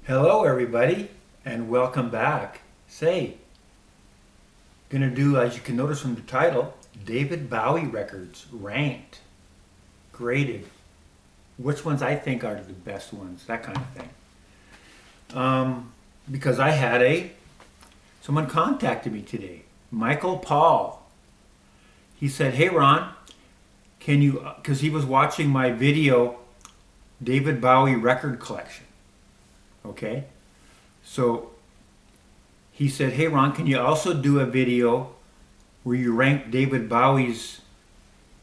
Hello, everybody, and welcome back. Gonna do, as you can notice from the title, David Bowie records, ranked, graded, which ones I think are the best ones, that kind of thing. Because I had someone contacted me today, Michael Paul. He said, "Hey Ron, can you?" Because he was watching my video, David Bowie record collection. Okay, so he said, "Hey Ron, can you also do a video where you rank David Bowie's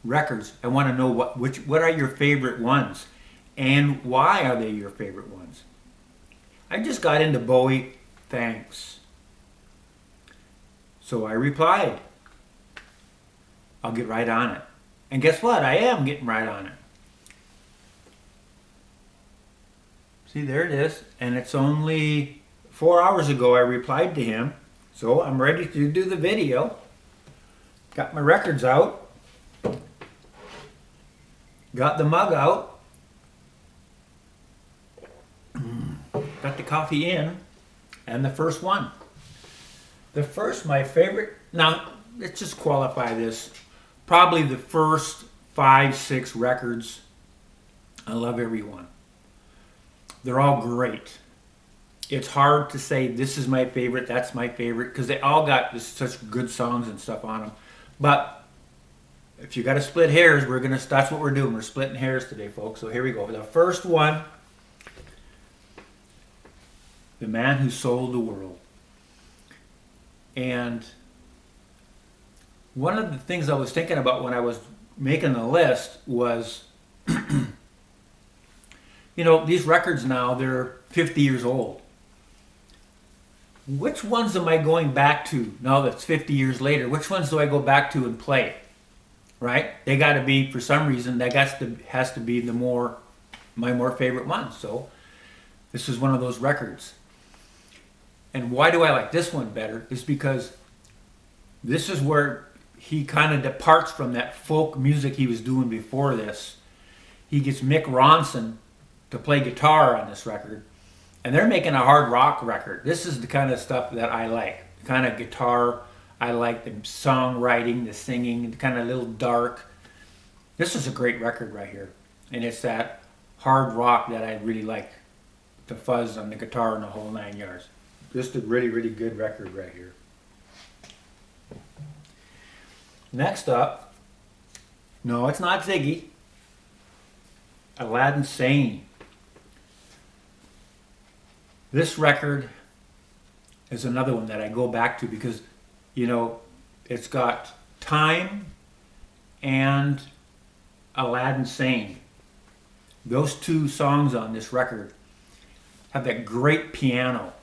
records? I want to know what are your favorite ones, and why are they your favorite ones?" I just got into Bowie, thanks. So I replied, "I'll get right on it." And guess what? I am getting right on it. See, there it is. And it's only 4 hours ago I replied to him. So I'm ready to do the video. Got my records out. Got the mug out. Got the coffee in. And the first one. My favorite. Now, let's just qualify this. Probably the first 5-6 records. I love every one. They're all great. It's hard to say this is my favorite, that's my favorite, because they all got such good songs and stuff on them. But if you got to split hairs, that's what we're doing. We're splitting hairs today, folks. So here we go. The first one, The Man Who Sold the World. And one of the things I was thinking about when I was making the list was, these records now, they're 50 years old. Which ones am I going back to now that's 50 years later? Which ones do I go back to and play? Right? They got to be, for some reason, that has to be my more favorite ones. So this is one of those records. And why do I like this one better? Is because this is where he kind of departs from that folk music he was doing before this. He gets Mick Ronson to play guitar on this record, and they're making a hard rock record. This is the kind of stuff that I like, the kind of guitar I like, the songwriting, the singing, the kind of little dark. This is a great record right here, and it's that hard rock that I really like, the fuzz on the guitar and the whole 9 yards. Just a really, really good record right here. Next up, no, it's not Ziggy, Aladdin Sane. This record is another one that I go back to because, it's got Time and Aladdin Sane. Those two songs on this record have that great piano.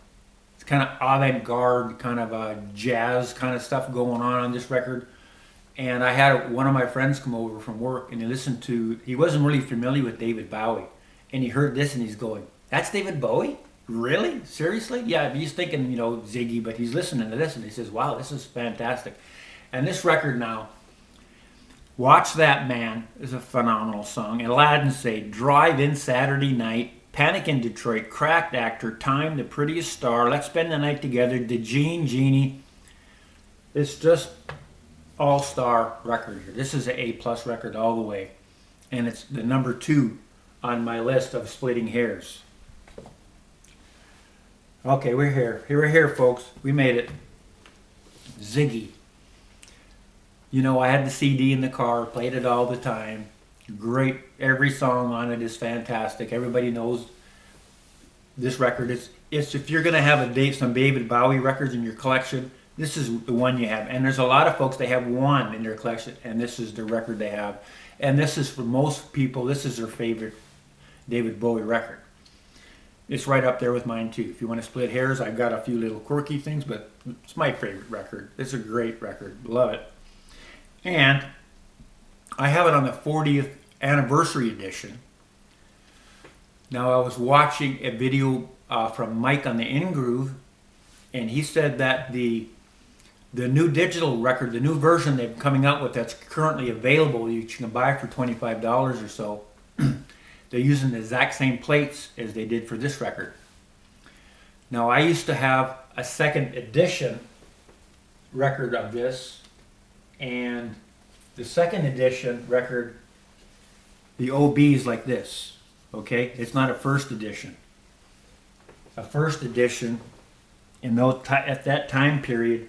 It's kind of avant-garde, kind of a jazz kind of stuff going on this record. And I had one of my friends come over from work and he wasn't really familiar with David Bowie. And he heard this and he's going, "That's David Bowie? Really? Seriously?" Yeah, he's thinking, Ziggy, but he's listening to this and he says, "Wow, this is fantastic." And this record now, Watch That Man is a phenomenal song. Aladdin Sane, Drive In Saturday Night, Panic in Detroit, Cracked Actor, Time, The Prettiest Star, Let's Spend the Night Together, The Genie. It's just all-star record here. This is an A+ record all the way. And it's the number 2 on my list of splitting hairs. Okay, we're here. We're here, folks. We made it. Ziggy. I had the CD in the car, played it all the time. Great. Every song on it is fantastic. Everybody knows this record. It's if you're going to have some David Bowie records in your collection, this is the one you have. And there's a lot of folks, they have one in their collection, and this is the record they have. And this is, for most people, this is their favorite David Bowie record. It's right up there with mine too. If you want to split hairs, I've got a few little quirky things, but it's my favorite record. It's a great record. Love it. And I have it on the 40th anniversary edition. Now, I was watching a video from Mike on the In Groove, and he said that the new digital record, the new version they're coming out with that's currently available, you can buy for $25 or so, they're using the exact same plates as they did for this record. Now I used to have a second edition record of this, and the second edition record, the OB is like this, okay? It's not a first edition. A first edition in those at that time period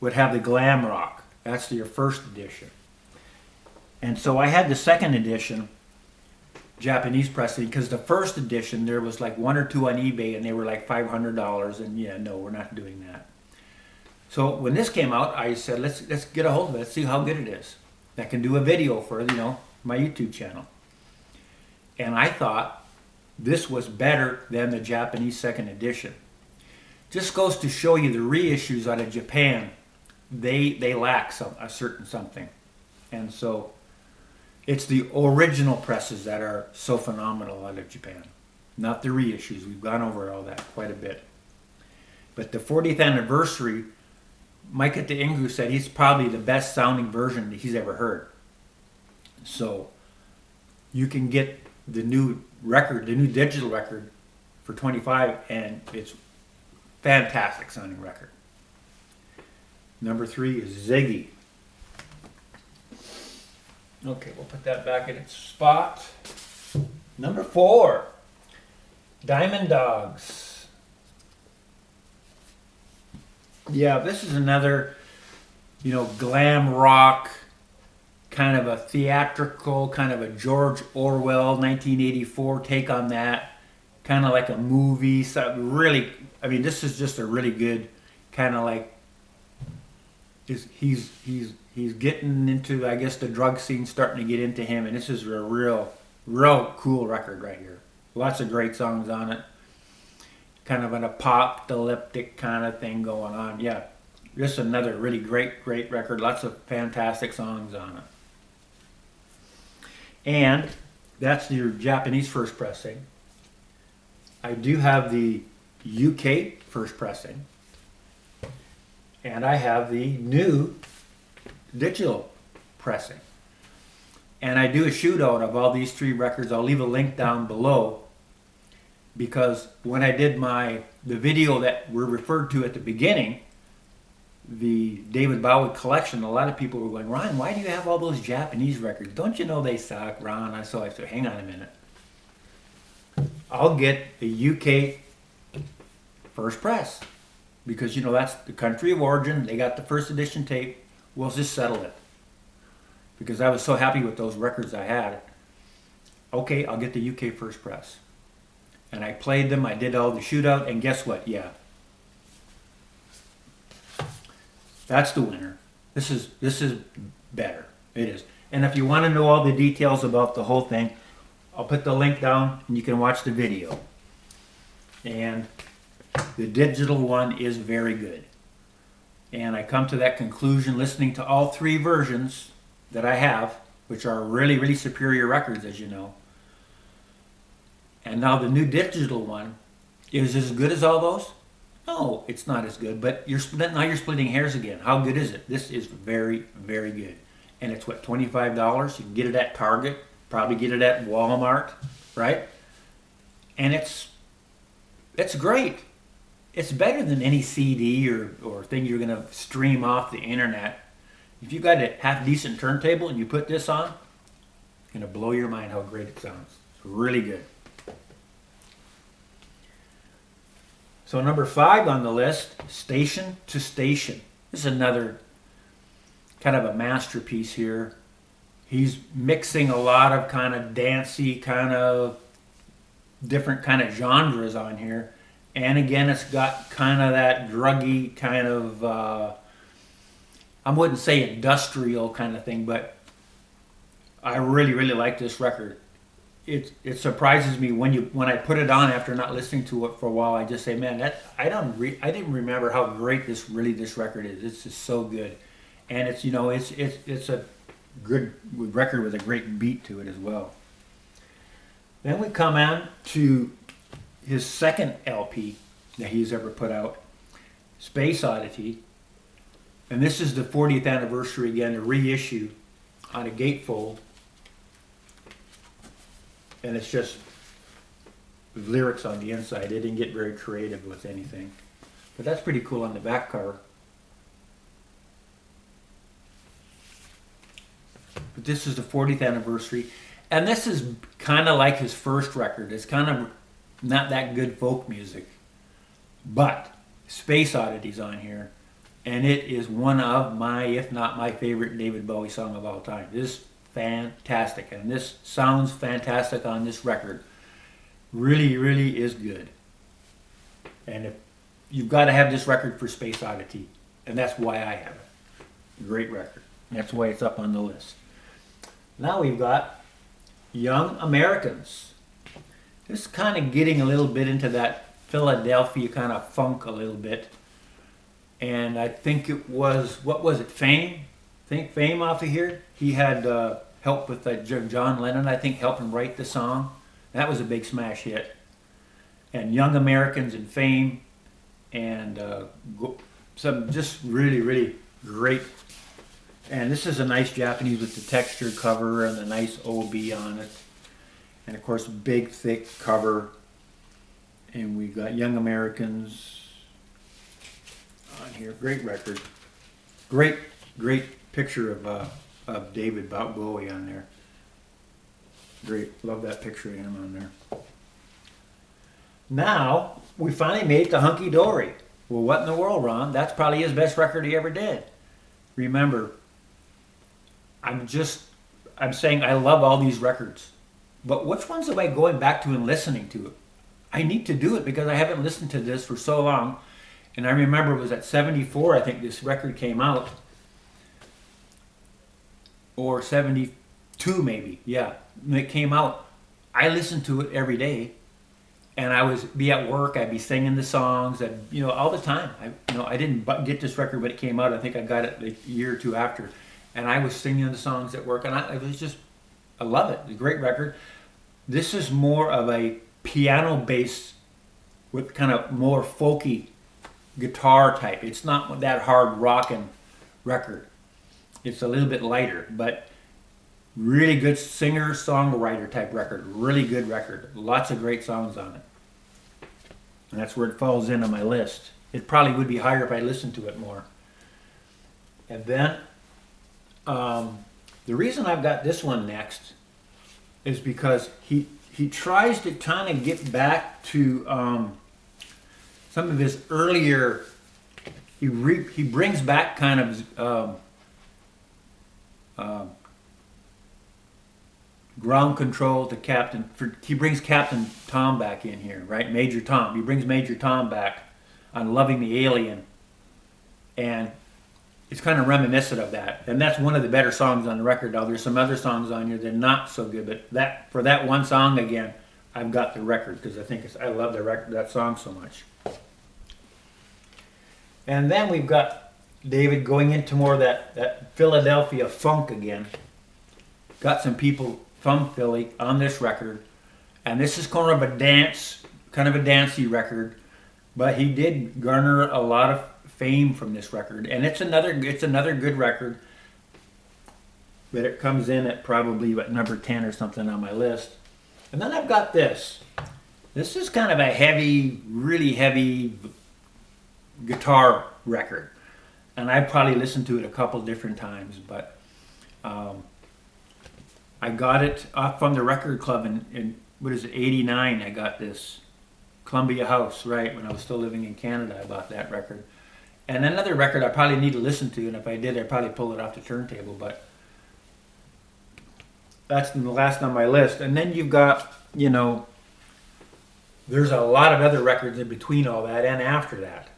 would have the glam rock. That's your first edition. And so I had the second edition Japanese pressing, because the first edition there was like one or two on eBay and they were like $500, and yeah, no, we're not doing that. So when this came out, I said, let's get a hold of it, let's see how good it is. I can do a video for, my YouTube channel. And I thought this was better than the Japanese second edition. Just goes to show you the reissues out of Japan, they lack a certain something. And so it's the original presses that are so phenomenal out of Japan, not the reissues. We've gone over all that quite a bit. But the 40th anniversary, Micah de Ingu said he's probably the best sounding version that he's ever heard. So you can get the new record, the new digital record for $25, and it's fantastic sounding record. Number 3 is Ziggy. Okay, we'll put that back in its spot. Number 4, Diamond Dogs. Yeah, this is another, glam rock, kind of a theatrical, kind of a George Orwell 1984 take on that. Kind of like a movie. So really, this is just a really good kind of like, he's getting into, I guess, the drug scene starting to get into him, and this is a real cool record right here. Lots of great songs on it. Kind of an apocalyptic kind of thing going on. Yeah, just another really great record. Lots of fantastic songs on it. And that's your Japanese first pressing. I do have the UK first pressing. And I have the new digital pressing. And I do a shootout of all these 3 records. I'll leave a link down below, because when I did the video that we're referred to at the beginning, the David Bowie collection, a lot of people were going, Ron, why do you have all those Japanese records? Don't you know they suck, Ron? So I said, hang on a minute. I'll get the UK first press, because that's the country of origin. They got the first edition tape. We'll just settle it, because I was so happy with those records I had. Okay, I'll get the UK first press. And I played them. I did all the shootout, and guess what? Yeah, that's the winner. This is better. It is. And if you want to know all the details about the whole thing, I'll put the link down and you can watch the video. And the digital one is very good. And I come to that conclusion listening to all 3 versions that I have, which are really, really superior records, as you know. And now the new digital one is as good as all those? No, it's not as good, but now you're splitting hairs again. How good is it? This is very, very good. And it's what, $25? You can get it at Target, probably get it at Walmart, right? And it's great. It's better than any CD or thing you're going to stream off the internet. If you got a half decent turntable and you put this on, it's going to blow your mind how great it sounds. It's really good. So number 5 on the list, Station to Station. This is another kind of a masterpiece here. He's mixing a lot of kind of dancey, kind of different kind of genres on here. And again, it's got kind of that druggy kind of, I wouldn't say industrial kind of thing, but I really, really like this record. It surprises me when I put it on after not listening to it for a while. I just say, man, I didn't remember how great this record is. It's just so good, and it's a good record with a great beat to it as well. Then we come on to his second LP that he's ever put out, Space Oddity, and this is the 40th anniversary again, a reissue on a gatefold. And it's just lyrics on the inside. They didn't get very creative with anything. But that's pretty cool on the back cover. But this is the 40th anniversary. And this is kind of like his first record. It's kind of not that good folk music. But Space Oddity's on here. And it is one of my, if not my favorite David Bowie song of all time. It is fantastic. And this sounds fantastic on this record. Really, really is good. And if you've got to have this record for Space Oddity. And that's why I have it. Great record. That's why it's up on the list. Now we've got Young Americans. This is kind of getting a little bit into that Philadelphia kind of funk a little bit. And I think it was, what was it, Fame? I think Fame off of here. He had help with that John Lennon, I think, helped him write the song. That was a big smash hit. And Young Americans and Fame. And some just really, really great. And this is a nice Japanese with the textured cover and the nice OB on it. And of course, big, thick cover. And we've got Young Americans on here. Great record. Great, great picture of David Bowie on there. Great. Love that picture of him on there. Now, we finally made it to Hunky Dory. Well, what in the world, Ron? That's probably his best record he ever did. Remember, I'm saying I love all these records. But which ones am I going back to and listening to? I need to do it because I haven't listened to this for so long. And I remember it was at 74, I think this record came out. Or 72 maybe, yeah. When it came out, I listened to it every day. And I was be at work, I'd be singing the songs, and all the time. I didn't get this record when it came out. I think I got it like a year or two after. And I was singing the songs at work, and I love it. It's a great record. This is more of a piano bass with kind of more folky guitar type. It's not that hard rockin' record. It's a little bit lighter, but really good singer-songwriter type record. Really good record. Lots of great songs on it. And that's where it falls in on my list. It probably would be higher if I listened to it more. And then the reason I've got this one next is because he tries to kind of get back to some of his earlier. He brings back kind of Ground Control to Captain. He brings Captain Tom back in here, right? Major Tom. He brings Major Tom back on Loving the Alien, and it's kind of reminiscent of that. And that's one of the better songs on the record. Now, there's some other songs on here that are not so good, but for that one song again, I've got the record because I love that song so much. And then we've got David going into more of that Philadelphia funk again. Got some people from Philly on this record, and this is kind of a dancey record, but he did garner a lot of fame from this record, and it's another good record, but it comes in at probably number 10 or something on my list. And then I've got this. This is kind of a heavy, really heavy guitar record, and I probably listened to it a couple different times, but I got it off from the record club in 89. I got this Columbia House, right, when I was still living in Canada. I bought that record. And another record I probably need to listen to, and if I did, I'd probably pull it off the turntable, but that's the last on my list. And then you've got, there's a lot of other records in between all that and after that.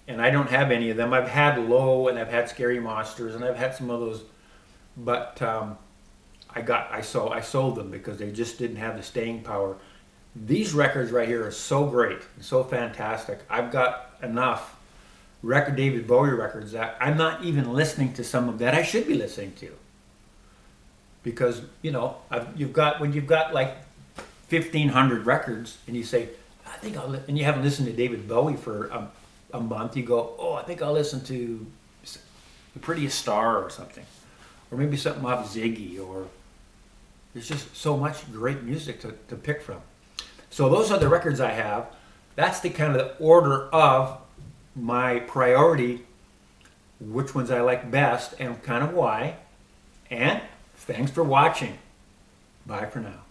And I don't have any of them. I've had Low, and I've had Scary Monsters, and I've had some of those, but I sold them because they just didn't have the staying power. These records right here are so great and so fantastic. I've got enough David Bowie records that I'm not even listening to some of that I should be listening to. Because, when you've got like 1,500 records and you say, and you haven't listened to David Bowie for a month, you go, I think I'll listen to The Prettiest Star or something. Or maybe something off Ziggy, or there's just so much great music to pick from. So those are the records I have. That's the kind of the order of my priority, which ones I like best and kind of why. And thanks for watching. Bye for now.